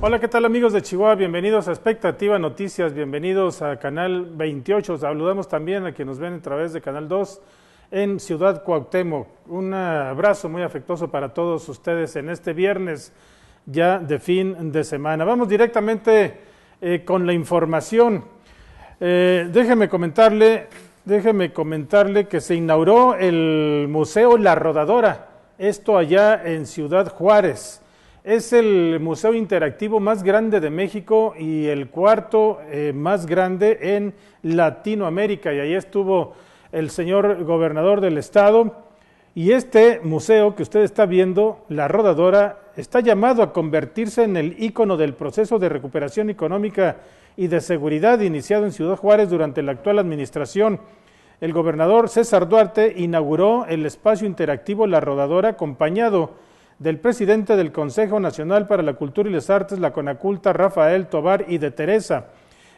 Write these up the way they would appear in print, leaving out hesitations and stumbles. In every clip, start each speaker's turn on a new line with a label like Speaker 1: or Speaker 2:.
Speaker 1: Hola, ¿qué tal amigos de Chihuahua? Bienvenidos a Expectativa Noticias, bienvenidos a Canal 28. Saludamos también a quienes nos ven a través de Canal 2 en Ciudad Cuauhtémoc. Un abrazo muy afectuoso para todos ustedes en este viernes ya de fin de semana. Vamos directamente con la información. Déjeme comentarle que se inauguró el Museo La Rodadora, esto allá en Ciudad Juárez. Es el museo interactivo más grande de México y el cuarto más grande en Latinoamérica, y ahí estuvo el señor gobernador del estado. Y este museo que usted está viendo, La Rodadora, está llamado a convertirse en el ícono del proceso de recuperación económica y de seguridad iniciado en Ciudad Juárez durante la actual administración. El gobernador César Duarte inauguró el espacio interactivo La Rodadora, acompañado del presidente del Consejo Nacional para la Cultura y las Artes, la CONACULTA, Rafael Tovar y de Teresa.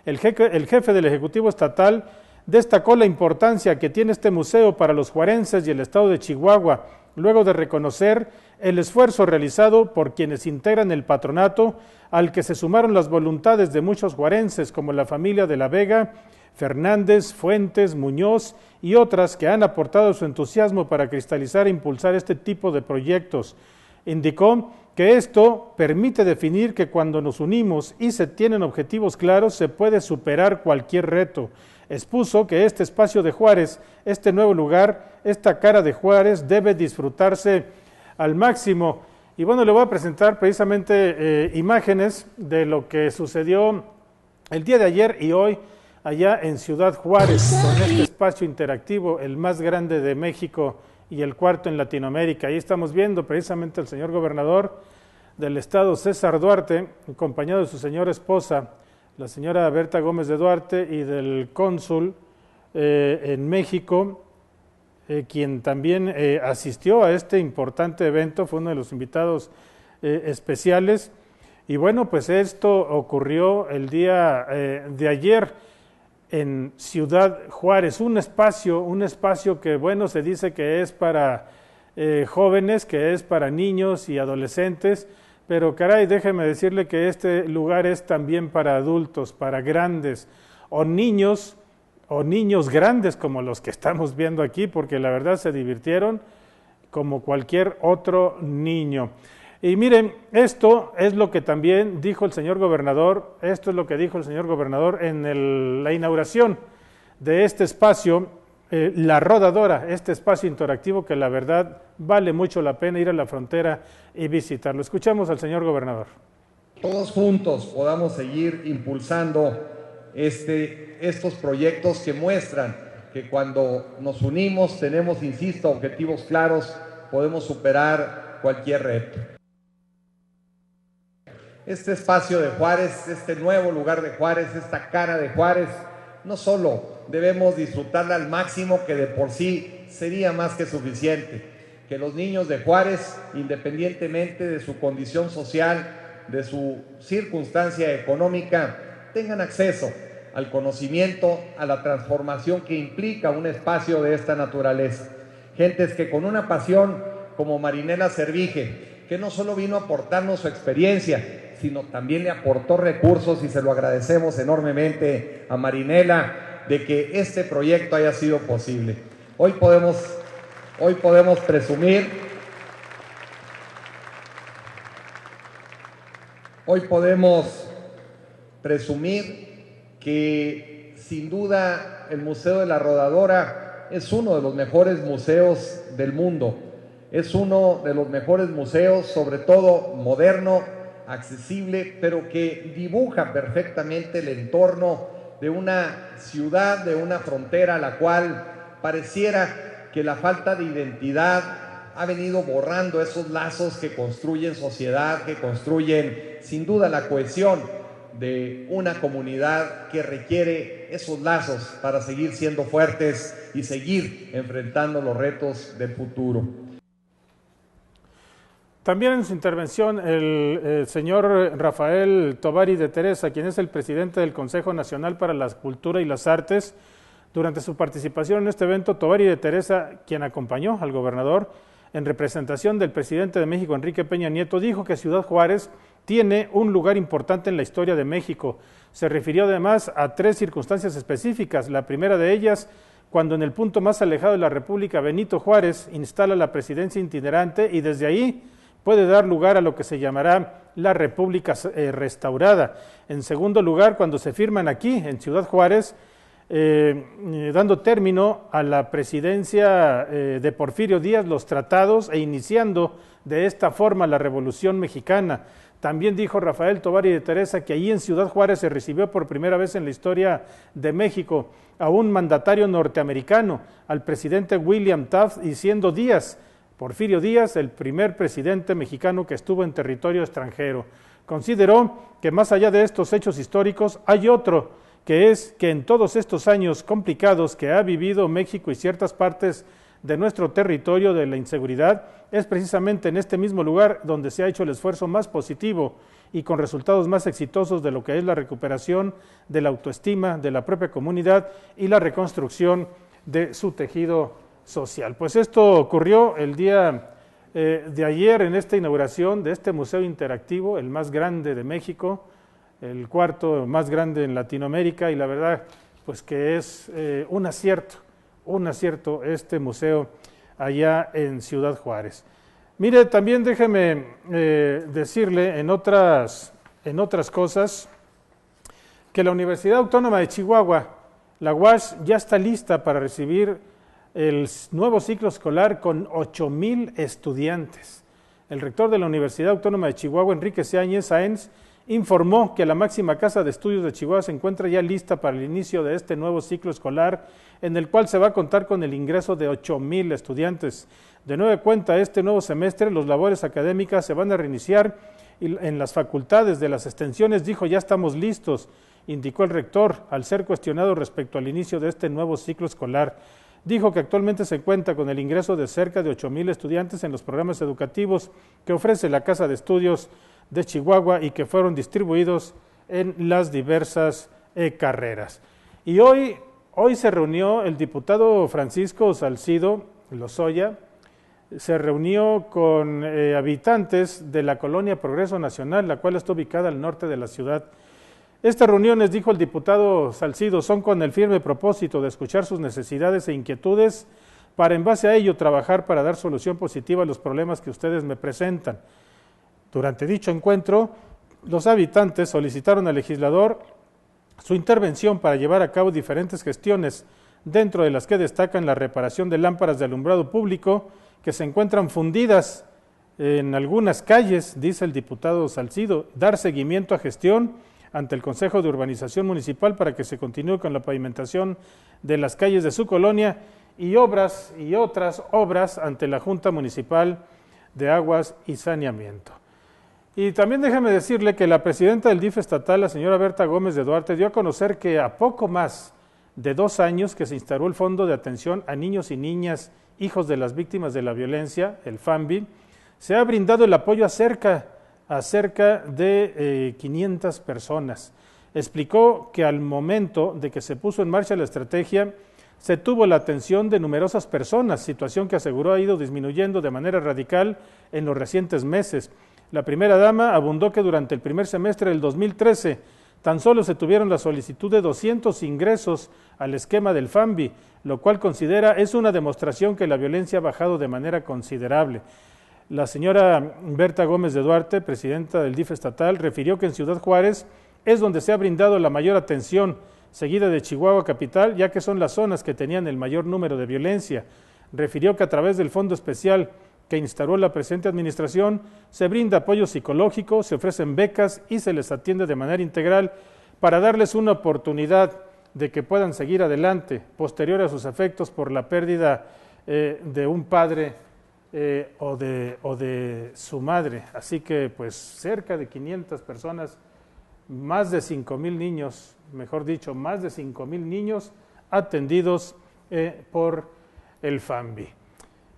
Speaker 1: El jefe del Ejecutivo Estatal destacó la importancia que tiene este museo para los juarenses y el estado de Chihuahua, luego de reconocer el esfuerzo realizado por quienes integran el patronato, al que se sumaron las voluntades de muchos juarenses, como la familia de la Vega, Fernández, Fuentes, Muñoz y otras que han aportado su entusiasmo para cristalizar e impulsar este tipo de proyectos. Indicó que esto permite definir que cuando nos unimos y se tienen objetivos claros se puede superar cualquier reto. Expuso que este espacio de Juárez, este nuevo lugar, esta cara de Juárez debe disfrutarse al máximo. Y bueno, le voy a presentar precisamente imágenes de lo que sucedió el día de ayer y hoy allá en Ciudad Juárez, con este espacio interactivo, el más grande de México y el cuarto en Latinoamérica. Ahí estamos viendo precisamente al señor gobernador del estado, César Duarte, acompañado de su señora esposa, la señora Berta Gómez de Duarte, y del cónsul en México, quien también asistió a este importante evento, fue uno de los invitados especiales. Y bueno, pues esto ocurrió el día de ayer en Ciudad Juárez, un espacio que, bueno, se dice que es para jóvenes, que es para niños y adolescentes, pero caray, déjeme decirle que este lugar es también para adultos, para grandes, o niños grandes como los que estamos viendo aquí, porque la verdad se divirtieron como cualquier otro niño. Y miren, esto es lo que también dijo el señor gobernador, en la inauguración de este espacio, La Rodadora, este espacio interactivo que la verdad vale mucho la pena ir a la frontera y visitarlo. Escuchamos al señor gobernador.
Speaker 2: Todos juntos podamos seguir impulsando estos proyectos que muestran que cuando nos unimos, tenemos, insisto, objetivos claros, podemos superar cualquier reto. Este espacio de Juárez, este nuevo lugar de Juárez, esta cara de Juárez, no solo debemos disfrutarla al máximo, que de por sí sería más que suficiente, que los niños de Juárez, independientemente de su condición social, de su circunstancia económica, tengan acceso al conocimiento, a la transformación que implica un espacio de esta naturaleza. Gentes que con una pasión como Marinela Servige, que no solo vino a aportarnos su experiencia, sino también le aportó recursos, y se lo agradecemos enormemente a Marinela de que este proyecto haya sido posible. Hoy podemos presumir que sin duda el Museo de la Rodadora es uno de los mejores museos del mundo. Es uno de los mejores museos, sobre todo moderno, accesible, pero que dibuja perfectamente el entorno de una ciudad, de una frontera a la cual pareciera que la falta de identidad ha venido borrando esos lazos que construyen sociedad, que construyen sin duda la cohesión de una comunidad que requiere esos lazos para seguir siendo fuertes y seguir enfrentando los retos del futuro.
Speaker 1: También en su intervención el señor Rafael Tovar y de Teresa, quien es el presidente del Consejo Nacional para la Cultura y las Artes, durante su participación en este evento, Tovar y de Teresa, quien acompañó al gobernador en representación del presidente de México, Enrique Peña Nieto, dijo que Ciudad Juárez tiene un lugar importante en la historia de México. Se refirió además a 3 circunstancias específicas. La primera de ellas, cuando en el punto más alejado de la República, Benito Juárez instala la presidencia itinerante y desde ahí puede dar lugar a lo que se llamará la República restaurada. En segundo lugar, cuando se firman aquí, en Ciudad Juárez, dando término a la presidencia de Porfirio Díaz, los tratados, e iniciando de esta forma la Revolución Mexicana. También dijo Rafael Tovar y de Teresa que allí en Ciudad Juárez se recibió por primera vez en la historia de México a un mandatario norteamericano, al presidente William Taft, y siendo Díaz, Porfirio Díaz, el primer presidente mexicano que estuvo en territorio extranjero. Consideró que más allá de estos hechos históricos hay otro, que es que en todos estos años complicados que ha vivido México y ciertas partes de nuestro territorio de la inseguridad, es precisamente en este mismo lugar donde se ha hecho el esfuerzo más positivo y con resultados más exitosos de lo que es la recuperación de la autoestima de la propia comunidad y la reconstrucción de su tejido social. Pues esto ocurrió el día de ayer en esta inauguración de este museo interactivo, el más grande de México, el 4º más grande en Latinoamérica, y la verdad pues que es un acierto este museo allá en Ciudad Juárez. Mire, también déjeme decirle en otras cosas que la Universidad Autónoma de Chihuahua, la UACH, ya está lista para recibir el nuevo ciclo escolar con 8,000 estudiantes. El rector de la Universidad Autónoma de Chihuahua, Enrique Sáenz Sáenz, informó que la máxima casa de estudios de Chihuahua se encuentra ya lista para el inicio de este nuevo ciclo escolar, en el cual se va a contar con el ingreso de 8,000 estudiantes. De nueva cuenta, este nuevo semestre, las labores académicas se van a reiniciar en las facultades de las extensiones, dijo, ya estamos listos, indicó el rector, al ser cuestionado respecto al inicio de este nuevo ciclo escolar. Dijo que actualmente se cuenta con el ingreso de cerca de 8,000 estudiantes en los programas educativos que ofrece la Casa de Estudios de Chihuahua y que fueron distribuidos en las diversas carreras. Y hoy se reunió el diputado Francisco Salcido Lozoya, se reunió con habitantes de la colonia Progreso Nacional, la cual está ubicada al norte de la ciudad. Estas reuniones, dijo el diputado Salcido, son con el firme propósito de escuchar sus necesidades e inquietudes para en base a ello trabajar para dar solución positiva a los problemas que ustedes me presentan. Durante dicho encuentro, los habitantes solicitaron al legislador su intervención para llevar a cabo diferentes gestiones, dentro de las que destacan la reparación de lámparas de alumbrado público que se encuentran fundidas en algunas calles, dice el diputado Salcido, dar seguimiento a gestión ante el Consejo de Urbanización Municipal para que se continúe con la pavimentación de las calles de su colonia y otras obras ante la Junta Municipal de Aguas y Saneamiento. Y también déjeme decirle que la presidenta del DIF estatal, la señora Berta Gómez de Duarte, dio a conocer que a poco más de 2 años que se instauró el Fondo de Atención a Niños y Niñas, Hijos de las Víctimas de la Violencia, el FAMVI, se ha brindado el apoyo a cerca de 500 personas. Explicó que al momento de que se puso en marcha la estrategia, se tuvo la atención de numerosas personas, situación que aseguró ha ido disminuyendo de manera radical en los recientes meses. La primera dama abundó que durante el primer semestre del 2013 tan solo se tuvieron la solicitud de 200 ingresos al esquema del FAMVI, lo cual considera es una demostración que la violencia ha bajado de manera considerable. La señora Berta Gómez de Duarte, presidenta del DIF estatal, refirió que en Ciudad Juárez es donde se ha brindado la mayor atención, seguida de Chihuahua capital, ya que son las zonas que tenían el mayor número de violencia. Refirió que a través del Fondo Especial que instauró la presente administración, se brinda apoyo psicológico, se ofrecen becas y se les atiende de manera integral para darles una oportunidad de que puedan seguir adelante, posterior a sus efectos por la pérdida de un padre o de su madre. Así que pues cerca de 500 personas, más de 5,000 niños, mejor dicho, más de 5,000 niños atendidos por el FAMVI.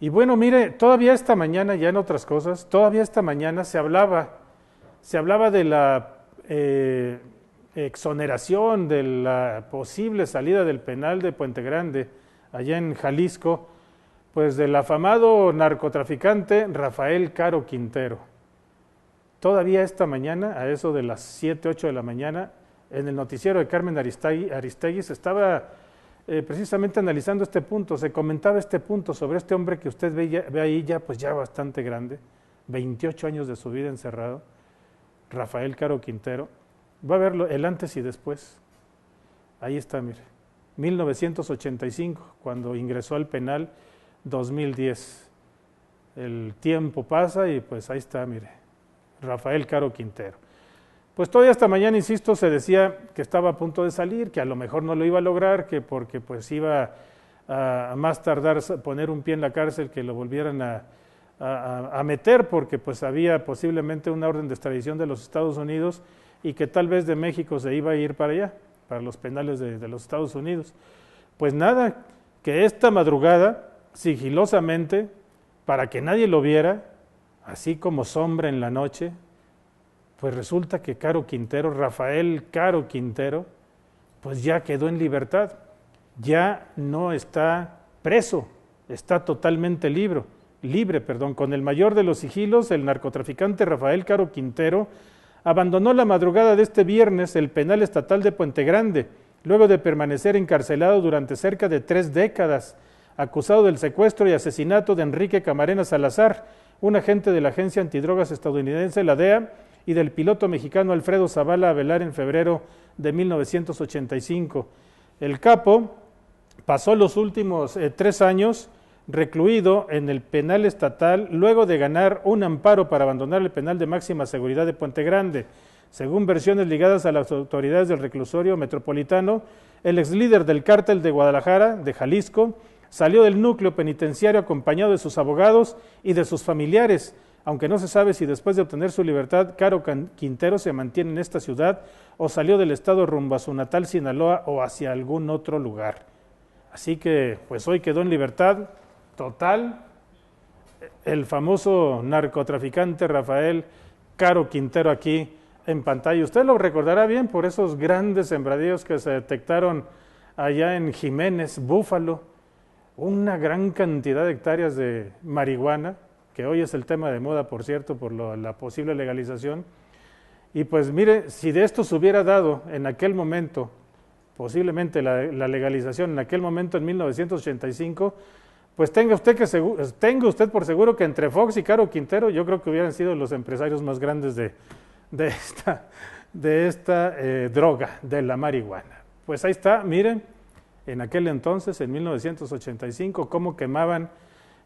Speaker 1: Y bueno, mire, todavía esta mañana, ya en otras cosas, todavía esta mañana se hablaba de la exoneración, de la posible salida del penal de Puente Grande, allá en Jalisco, pues del afamado narcotraficante Rafael Caro Quintero. todavía esta mañana, a eso de las 7, 8 de la mañana, en el noticiero de Carmen Aristegui se estaba precisamente analizando este punto, se comentaba este punto sobre este hombre que usted ve ahí ya, pues ya bastante grande, 28 años de su vida encerrado, Rafael Caro Quintero. Va a verlo el antes y después. Ahí está, mire, 1985, cuando ingresó al penal, 2010. El tiempo pasa y pues ahí está, mire, Rafael Caro Quintero. Pues todavía esta mañana, insisto, se decía que estaba a punto de salir, que a lo mejor no lo iba a lograr, que porque pues iba a más tardar poner un pie en la cárcel, que lo volvieran a meter, porque pues había posiblemente una orden de extradición de los Estados Unidos y que tal vez de México se iba a ir para allá, para los penales de los Estados Unidos. Pues nada, que esta madrugada, sigilosamente, para que nadie lo viera, así como sombra en la noche, pues resulta que Caro Quintero, Rafael Caro Quintero, pues ya quedó en libertad, ya no está preso, está totalmente libre, con el mayor de los sigilos. El narcotraficante Rafael Caro Quintero abandonó la madrugada de este viernes el penal estatal de Puente Grande, luego de permanecer encarcelado durante cerca de 3 décadas, acusado del secuestro y asesinato de Enrique Camarena Salazar, un agente de la agencia antidrogas estadounidense, la DEA, y del piloto mexicano Alfredo Zavala Avelar en febrero de 1985. El capo pasó los últimos 3 años recluido en el penal estatal luego de ganar un amparo para abandonar el penal de máxima seguridad de Puente Grande. Según versiones ligadas a las autoridades del reclusorio metropolitano, el ex líder del cártel de Guadalajara, de Jalisco, salió del núcleo penitenciario acompañado de sus abogados y de sus familiares, aunque no se sabe si después de obtener su libertad, Caro Quintero se mantiene en esta ciudad o salió del estado rumbo a su natal Sinaloa o hacia algún otro lugar. Así que, pues hoy quedó en libertad total el famoso narcotraficante Rafael Caro Quintero aquí en pantalla. Usted lo recordará bien por esos grandes sembradíos que se detectaron allá en Jiménez, Búfalo, una gran cantidad de hectáreas de marihuana, que hoy es el tema de moda, por cierto, por la posible legalización. Y pues mire, si de esto se hubiera dado en aquel momento, posiblemente la legalización en aquel momento en 1985, pues tenga usted por seguro que entre Fox y Caro Quintero yo creo que hubieran sido los empresarios más grandes de esta droga, de la marihuana. Pues ahí está, miren, en aquel entonces, en 1985, cómo quemaban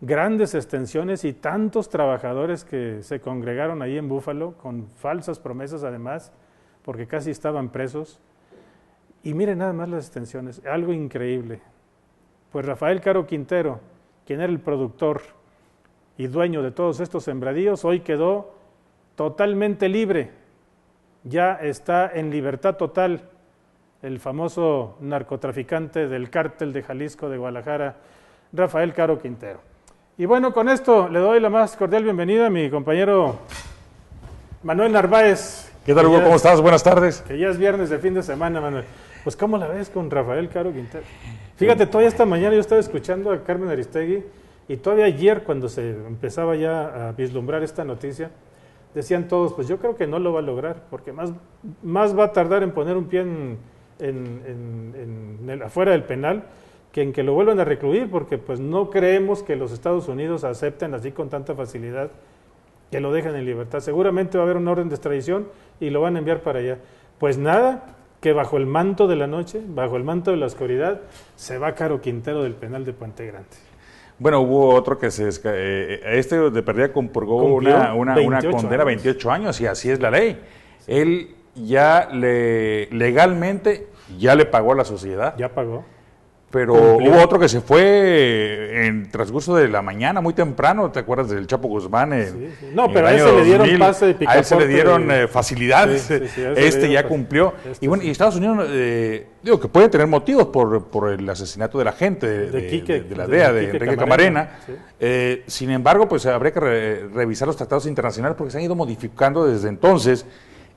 Speaker 1: grandes extensiones y tantos trabajadores que se congregaron ahí en Búfalo, con falsas promesas además, porque casi estaban presos. Y miren nada más las extensiones, algo increíble. Pues Rafael Caro Quintero, quien era el productor y dueño de todos estos sembradíos, hoy quedó totalmente libre, ya está en libertad total, el famoso narcotraficante del cártel de Jalisco de Guadalajara, Rafael Caro Quintero. Y bueno, con esto le doy la más cordial bienvenida a mi compañero Manuel Narváez.
Speaker 3: ¿Qué tal, Hugo? ¿Cómo estás? Buenas tardes.
Speaker 1: Que ya es viernes de fin de semana, Manuel. Pues, ¿cómo la ves con Rafael Caro Quintero? Fíjate, todavía esta mañana yo estaba escuchando a Carmen Aristegui y todavía ayer, cuando se empezaba ya a vislumbrar esta noticia, decían todos, pues yo creo que no lo va a lograr, porque más va a tardar en poner un pie afuera del penal que en que lo vuelvan a recluir, porque pues no creemos que los Estados Unidos acepten así con tanta facilidad que lo dejen en libertad. Seguramente va a haber una orden de extradición y lo van a enviar para allá. Pues nada, que bajo el manto de la noche, bajo el manto de la oscuridad, se va Caro Quintero del penal de Puente Grande.
Speaker 3: Bueno, hubo otro que de perdida compurgó una condena, 28 años, y así es la ley. Sí. Él ya legalmente ya le pagó a la sociedad.
Speaker 1: Ya pagó.
Speaker 3: Pero hubo otro que se fue en transcurso de la mañana, muy temprano, ¿te acuerdas del Chapo Guzmán?
Speaker 1: Sí. No, pero a ese le dieron pase de picaporte.
Speaker 3: A ese le dieron facilidades, sí, ya cumplió. Y bueno, y Estados Unidos, digo que puede tener motivos por el asesinato de la gente de la DEA, de Enrique Camarena. Sí. Sin embargo, pues habría que revisar los tratados internacionales porque se han ido modificando desde entonces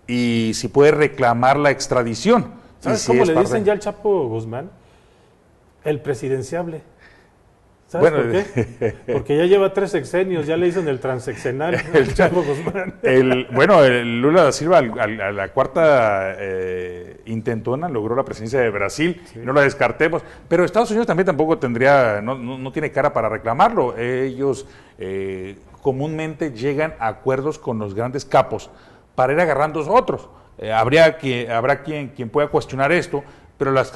Speaker 3: y si puede reclamar la extradición.
Speaker 1: ¿Sabes cómo le dicen ya al Chapo Guzmán? El presidenciable. ¿Sabes por qué? Porque ya lleva 3 sexenios, ya le hizo en el transeccional el Chapo Guzmán.
Speaker 3: El Lula da Silva a la cuarta intentona logró la presidencia de Brasil, sí. No la descartemos, pero Estados Unidos también tampoco tendría, no tiene cara para reclamarlo. Ellos comúnmente llegan a acuerdos con los grandes capos para ir agarrando otros. Habrá quien pueda cuestionar esto, pero las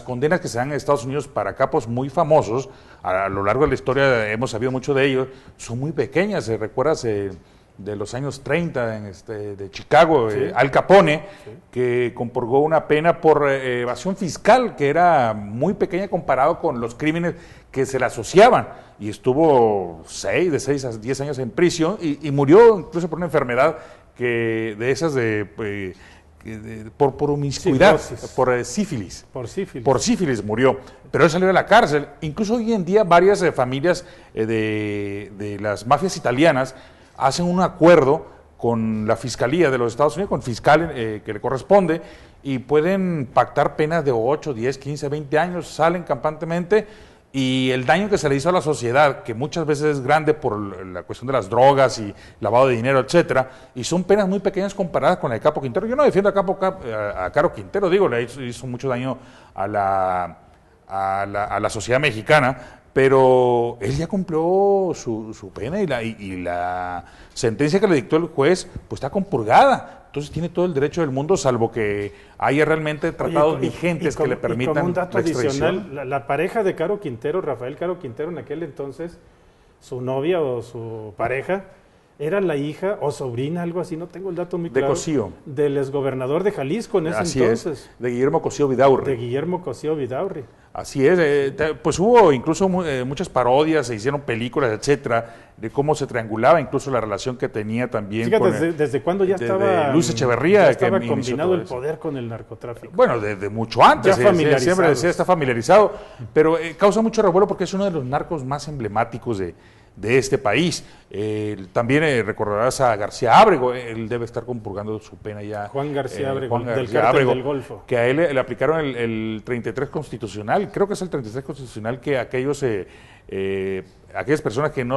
Speaker 3: condenas que se dan en Estados Unidos para capos muy famosos, a lo largo de la historia hemos sabido mucho de ellos, son muy pequeñas. ¿Recuerdas de los años 30 de Chicago, sí. Al Capone, sí. Que compurgó una pena por evasión fiscal que era muy pequeña comparado con los crímenes que se le asociaban, y estuvo de 6 a 10 años en prisión y murió incluso por una enfermedad por promiscuidad, por sífilis. Por sífilis murió, pero él salió de la cárcel. Incluso hoy en día varias familias de las mafias italianas hacen un acuerdo con la Fiscalía de los Estados Unidos, con el fiscal que le corresponde, y pueden pactar penas de 8, 10, 15, 20 años, salen campantemente, y el daño que se le hizo a la sociedad, que muchas veces es grande por la cuestión de las drogas y lavado de dinero, etcétera, y son penas muy pequeñas comparadas con el Capo Quintero. Yo no defiendo a Caro Quintero, le hizo mucho daño a la sociedad mexicana, pero él ya cumplió su pena y la sentencia que le dictó el juez pues está compurgada. Entonces tiene todo el derecho del mundo, salvo que haya realmente tratados vigentes que le permitan
Speaker 1: como un dato adicional, la pareja de Caro Quintero, Rafael Caro Quintero, en aquel entonces, su novia o su pareja, era la hija o sobrina, algo así, no tengo el dato muy claro.
Speaker 3: De Cosío.
Speaker 1: Del exgobernador de Jalisco en ese
Speaker 3: así
Speaker 1: entonces.
Speaker 3: Es, de Guillermo Cosío Vidaurri.
Speaker 1: De Guillermo Cosío Vidaurri.
Speaker 3: Así es, pues hubo incluso muchas parodias, se hicieron películas, etcétera, de cómo se triangulaba incluso la relación que tenía también.
Speaker 1: Fíjate, con desde cuándo ya estaba
Speaker 3: Luis Echeverría,
Speaker 1: ya estaba combinado el poder con el narcotráfico.
Speaker 3: Bueno, desde mucho antes, siempre decía, está familiarizado, pero causa mucho revuelo porque es uno de los narcos más emblemáticos de este país. También recordarás a García Ábrego, él debe estar compurgando su pena ya.
Speaker 1: Juan García Ábrego, del cártel del Golfo.
Speaker 3: Que a él le aplicaron el 33 constitucional, creo que es el 33 constitucional que aquellas personas que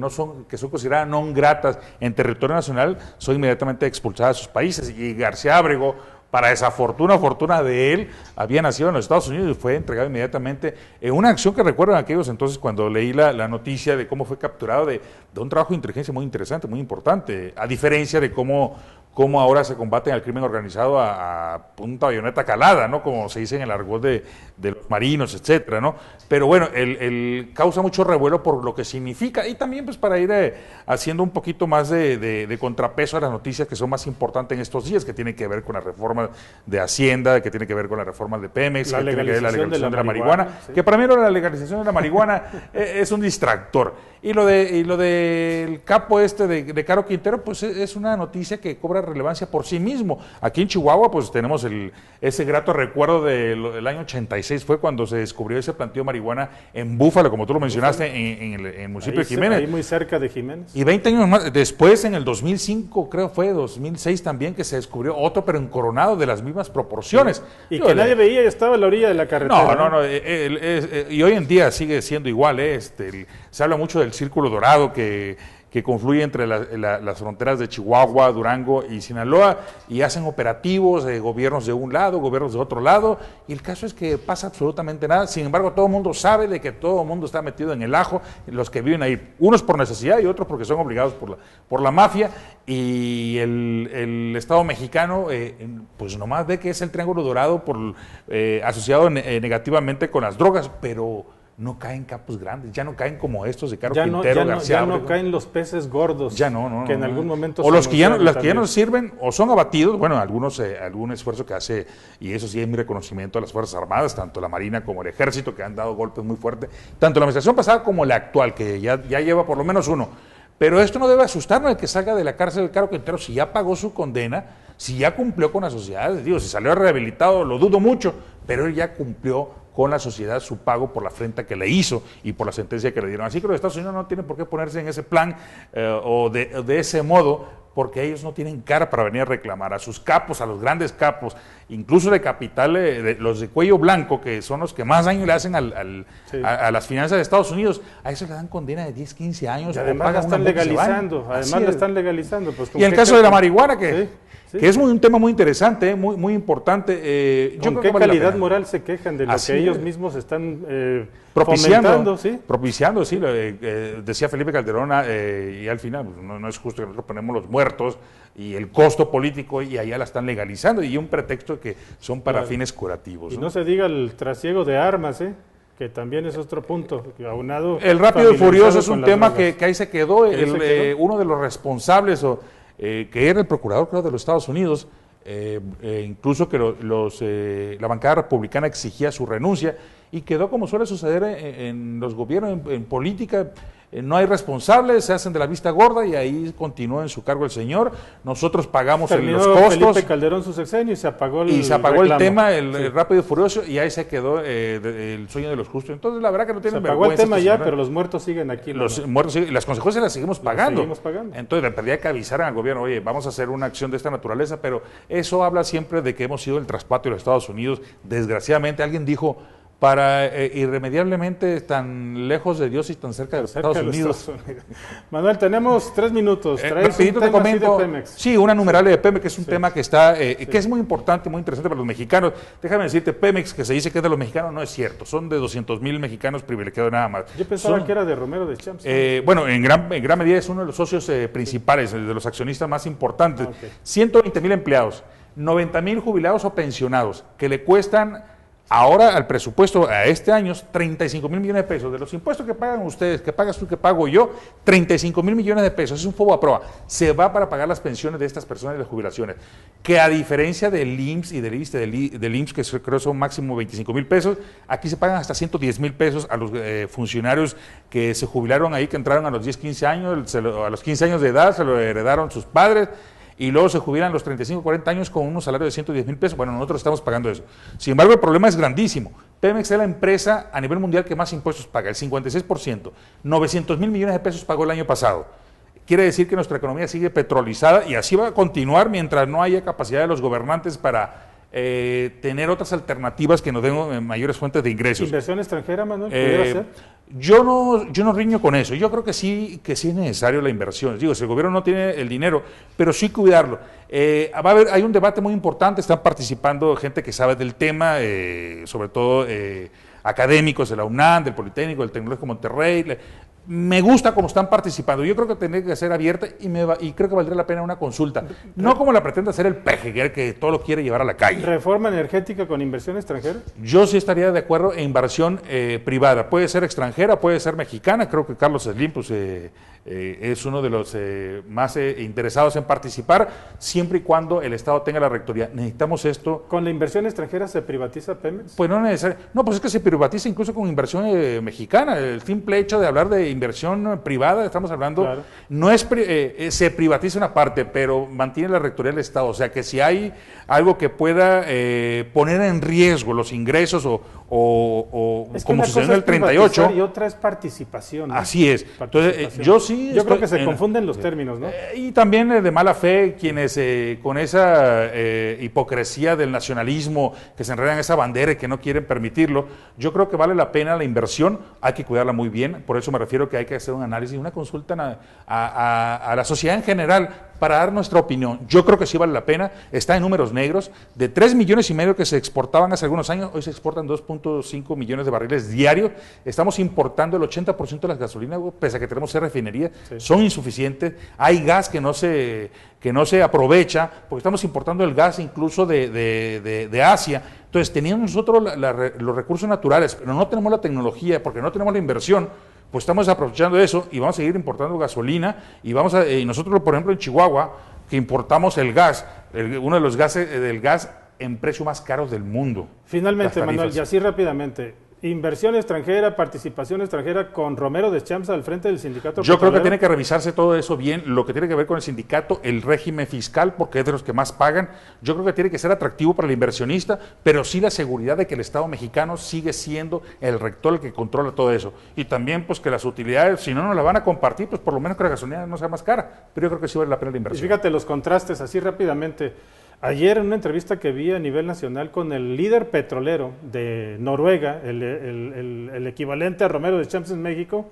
Speaker 3: son consideradas non gratas en territorio nacional son inmediatamente expulsadas de sus países, y García Ábrego, para esa fortuna de él, había nacido en los Estados Unidos y fue entregado inmediatamente en una acción que recuerdo en aquellos entonces cuando leí la noticia de cómo fue capturado, de un trabajo de inteligencia muy interesante, muy importante, a diferencia de cómo ahora se combate al crimen organizado a punta bayoneta calada, ¿no? Como se dice en el argot de los marinos, etcétera, ¿no? Pero bueno, el causa mucho revuelo por lo que significa, y también pues para ir haciendo un poquito más de contrapeso a las noticias que son más importantes en estos días, que tienen que ver con la reforma de Hacienda, que tiene que ver con la reforma de Pemex, que tiene que ver con la legalización de la marihuana, sí. Que para mí la legalización de la marihuana es un distractor. Y lo del capo de Caro Quintero, pues es una noticia que cobra relevancia por sí mismo. Aquí en Chihuahua, pues tenemos ese grato recuerdo del año 86, fue cuando se descubrió ese planteo de marihuana en Búfalo, como tú lo mencionaste, en el municipio de Jiménez.
Speaker 1: Ahí muy cerca de Jiménez.
Speaker 3: Y 20 años más después, en el 2005, creo fue, 2006 también, que se descubrió otro, pero en Coronado, de las mismas proporciones.
Speaker 1: Y que nadie veía y estaba a la orilla de la carretera.
Speaker 3: No, y hoy en día sigue siendo igual. Se habla mucho del Círculo Dorado que confluye entre las fronteras de Chihuahua, Durango y Sinaloa, y hacen operativos de gobiernos de un lado, gobiernos de otro lado, y el caso es que pasa absolutamente nada. Sin embargo, todo el mundo sabe de que todo el mundo está metido en el ajo, los que viven ahí, unos por necesidad y otros porque son obligados por la mafia, y el Estado mexicano pues nomás ve que es el Triángulo Dorado asociado negativamente con las drogas, pero no caen capos grandes, ya no caen como estos de Caro Quintero, García
Speaker 1: Ábrego. Ya no caen los peces gordos.
Speaker 3: Ya no.
Speaker 1: Que en algún momento...
Speaker 3: O los que ya no sirven, o son abatidos, bueno, algún esfuerzo que hace, y eso sí es mi reconocimiento a las Fuerzas Armadas, tanto la Marina como el Ejército, que han dado golpes muy fuertes, tanto la administración pasada como la actual, que ya lleva por lo menos uno. Pero esto no debe asustarnos, el que salga de la cárcel del Caro Quintero, si ya pagó su condena, si ya cumplió con la sociedad, si salió rehabilitado, lo dudo mucho, pero él ya cumplió con la sociedad su pago por la afrenta que le hizo y por la sentencia que le dieron. Así que los Estados Unidos no tienen por qué ponerse en ese plan o de ese modo porque ellos no tienen cara para venir a reclamar. A sus capos, a los grandes capos, incluso de capital, los de cuello blanco, que son los que más daño le hacen a las finanzas de Estados Unidos, a eso le dan condena de 10, 15 años.
Speaker 1: Y además lo están legalizando, Pues,
Speaker 3: y en el caso de la marihuana, que es un tema muy interesante, muy importante.
Speaker 1: ¿Con qué calidad moral se quejan de lo que ellos mismos están propiciando?
Speaker 3: Propiciando, sí. Decía Felipe Calderón, y al final no es justo que nosotros ponemos los muertos y el costo político y allá la están legalizando y un pretexto que son para fines curativos.
Speaker 1: Y no se diga el trasiego de armas, que también es otro punto, aunado.
Speaker 3: El rápido y furioso es un tema que ahí se quedó. Uno de los responsables, que era el procurador, creo, de los Estados Unidos, incluso que la bancada republicana exigía su renuncia, y quedó como suele suceder en los gobiernos, en política. No hay responsables, se hacen de la vista gorda y ahí continúa en su cargo el señor. Nosotros pagamos los costos.
Speaker 1: Felipe Calderón su sexenio y se apagó
Speaker 3: el tema, el rápido y furioso, y ahí se quedó el sueño de los justos. Entonces, la verdad que no tienen vergüenza.
Speaker 1: Se apagó el tema ya, pero los muertos siguen aquí.
Speaker 3: Muertos siguen, y las consecuencias las seguimos pagando. Entonces, le pedía que avisaran al gobierno, oye, vamos a hacer una acción de esta naturaleza, pero eso habla siempre de que hemos sido el traspatio de los Estados Unidos. Desgraciadamente, alguien dijo, para irremediablemente tan lejos de Dios y tan cerca de los Estados Unidos.
Speaker 1: Manuel, tenemos 3 minutos.
Speaker 3: Rapidito te comento. Sí, una numerable de Pemex, que es un tema que que es muy importante, muy interesante para los mexicanos. Déjame decirte, Pemex, que se dice que es de los mexicanos, no es cierto. Son de 200,000 mexicanos privilegiados nada más.
Speaker 1: Yo pensaba que era de Romero de Champs.
Speaker 3: Bueno, en gran medida es uno de los socios principales, de los accionistas más importantes. 120,000 empleados, 90,000 jubilados o pensionados, que le cuestan ahora al presupuesto, a este año, 35,000 millones de pesos. De los impuestos que pagan ustedes, que pagas tú, que pago yo, 35,000 millones de pesos. Es un fobo a prueba. Se va para pagar las pensiones de estas personas de las jubilaciones. Que a diferencia del IMSS y del ISSSTE, del IMSS, que creo son máximo 25,000 pesos, aquí se pagan hasta 110,000 pesos a los funcionarios que se jubilaron ahí, que entraron a los 10, 15 años, a los 15 años de edad, se lo heredaron sus padres, y luego se jubilan a los 35, 40 años con unos salarios de 110,000 pesos. Bueno, nosotros estamos pagando eso. Sin embargo, el problema es grandísimo. Pemex es la empresa a nivel mundial que más impuestos paga, el 56%. 900,000 millones de pesos pagó el año pasado. Quiere decir que nuestra economía sigue petrolizada y así va a continuar mientras no haya capacidad de los gobernantes para tener otras alternativas que nos den mayores fuentes de ingresos.
Speaker 1: ¿Inversión extranjera, Manuel? ¿Pudiera ser?
Speaker 3: Yo no riño con eso. Yo creo que sí es necesario la inversión. Digo, si el gobierno no tiene el dinero, pero sí cuidarlo. Hay un debate muy importante, están participando gente que sabe del tema, sobre todo académicos de la UNAM, del Politécnico, del Tecnológico de Monterrey. Me gusta cómo están participando. Yo creo que tendría que ser abierta y creo que valdría la pena una consulta. No como la pretende hacer el PGR, que todo lo quiere llevar a la calle.
Speaker 1: ¿Reforma energética con inversión extranjera?
Speaker 3: Yo sí estaría de acuerdo en inversión privada. Puede ser extranjera, puede ser mexicana. Creo que Carlos Slim es uno de los más interesados en participar, siempre y cuando el Estado tenga la rectoría. Necesitamos esto.
Speaker 1: ¿Con la inversión extranjera se privatiza Pemex?
Speaker 3: Pues no necesariamente. No, pues es que se privatiza incluso con inversión mexicana. El simple hecho de hablar de inversión privada, estamos hablando, claro. No es se privatiza una parte, pero mantiene la rectoría del Estado. O sea que si hay algo que pueda poner en riesgo los ingresos o
Speaker 1: es
Speaker 3: como sucedió en el 38.
Speaker 1: Y otra es participación, ¿no?
Speaker 3: Así es. Entonces, yo
Speaker 1: creo que se confunden los términos, ¿no?
Speaker 3: Y también de mala fe quienes con esa hipocresía del nacionalismo que se enredan en esa bandera y que no quieren permitirlo. Yo creo que vale la pena la inversión, hay que cuidarla muy bien. Por eso me refiero que hay que hacer un análisis, una consulta a la sociedad en general para dar nuestra opinión. Yo creo que sí vale la pena, está en números negros, de 3,5 millones que se exportaban hace algunos años, hoy se exportan 2,5 millones de barriles diarios, estamos importando el 80% de las gasolinas, pese a que tenemos 6 refinerías, sí. Son insuficientes, hay gas que no se aprovecha, porque estamos importando el gas incluso de Asia. Entonces, teniendo nosotros los recursos naturales, pero no tenemos la tecnología, porque no tenemos la inversión, pues estamos aprovechando eso y vamos a seguir importando gasolina y nosotros, por ejemplo, en Chihuahua, que importamos el gas, uno de los gases del gas en precio más caros del mundo.
Speaker 1: Finalmente, Manuel, y así rápidamente, inversión extranjera, participación extranjera con Romero Deschamps al frente del sindicato.
Speaker 3: Yo creo que tiene que revisarse todo eso bien, lo que tiene que ver con el sindicato, el régimen fiscal, porque es de los que más pagan. Yo creo que tiene que ser atractivo para el inversionista, pero sí la seguridad de que el Estado mexicano sigue siendo el rector el que controla todo eso. Y también pues que las utilidades, si no nos la van a compartir, pues por lo menos que la gasolina no sea más cara. Pero yo creo que sí vale la pena la inversión.
Speaker 1: Y fíjate los contrastes, así rápidamente. Ayer en una entrevista que vi a nivel nacional con el líder petrolero de Noruega, el equivalente a Romero Deschamps en México,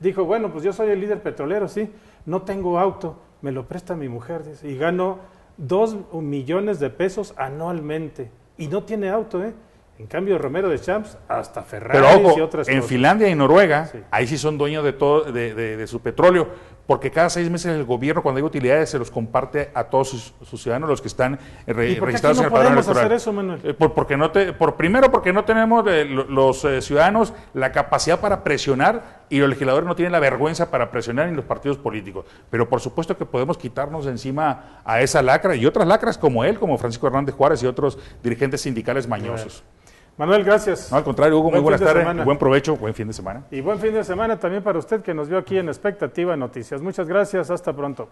Speaker 1: dijo, bueno, pues yo soy el líder petrolero, sí, no tengo auto, me lo presta mi mujer, dice, y gano 2 millones de pesos anualmente, y no tiene auto, ¿eh? En cambio, Romero Deschamps, hasta Ferrari y otras cosas.
Speaker 3: En Finlandia y Noruega, sí, ahí sí son dueños de todo, de su petróleo, porque cada 6 meses el gobierno, cuando hay utilidades, se los comparte a todos sus ciudadanos, los que están registrados en el padrón electoral. ¿Y por qué no podemos hacer eso, Manuel? Primero, porque no tenemos los ciudadanos la capacidad para presionar, y los legisladores no tienen la vergüenza para presionar en los partidos políticos. Pero por supuesto que podemos quitarnos de encima a esa lacra y otras lacras como él, como Francisco Hernández Juárez y otros dirigentes sindicales mañosos.
Speaker 1: Manuel, gracias.
Speaker 3: No, al contrario, Hugo, muy buenas tardes, buen provecho, buen fin de semana.
Speaker 1: Y buen fin de semana también para usted que nos vio aquí en Expectativa Noticias. Muchas gracias, hasta pronto.